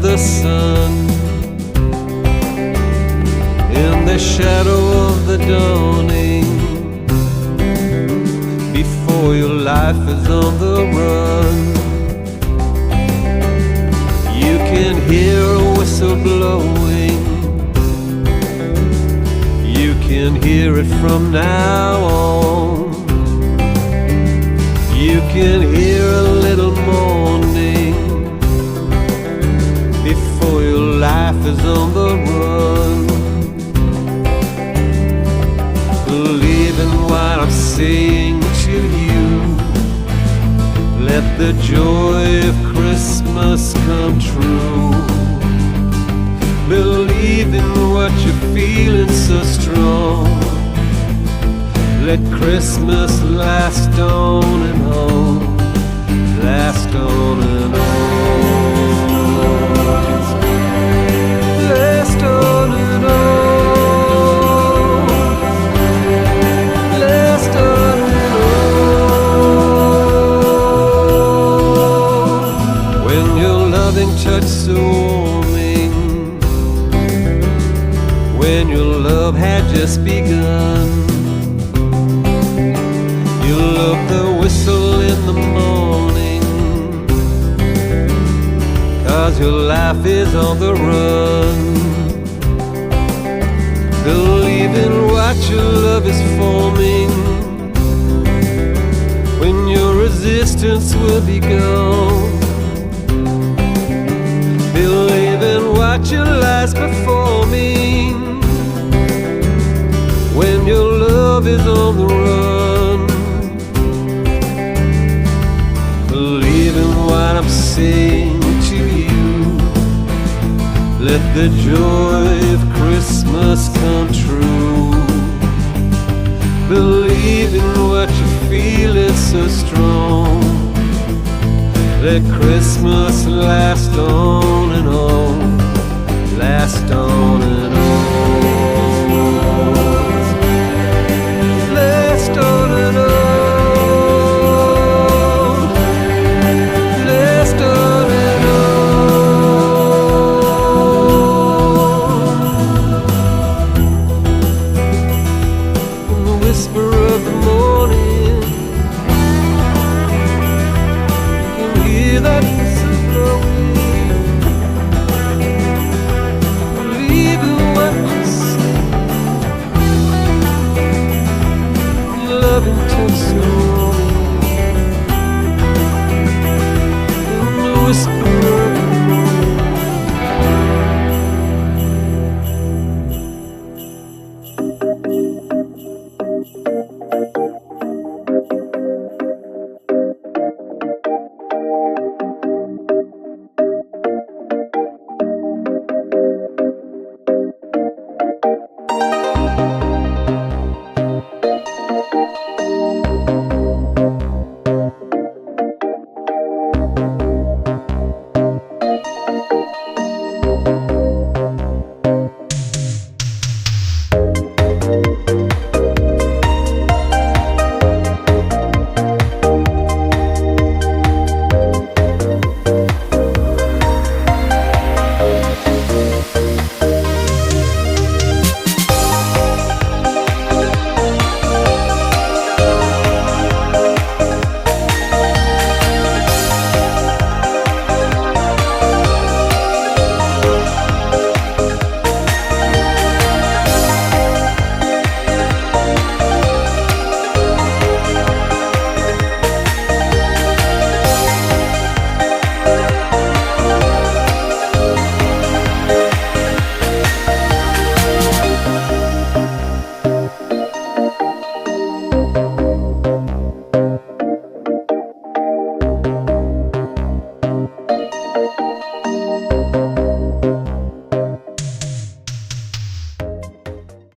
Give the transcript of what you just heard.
the sun, in the shadow of the dawning, before your life is on the run. You can hear a whistle blowing, you can hear it from now on. You can hear a little morning before your life is on the run. Believe in what I'm saying to you. Let the joy of Christmas come true. Believe in what you're feeling so strong. Let Christmas last on and on, last on and on, last on and on, last on and on. When your loving touch so warming, when your love had just begun, you love the whistle in the morning, 'cause your life is on the run. Believe in what your love is forming, when your resistance will be gone. Believe in what your life's performing, when your love is on the run. Believe in what I'm saying to you. Let the joy of Christmas come true. Believe in what you feel is so strong. Let Christmas last on and on, last on and on, last on and on.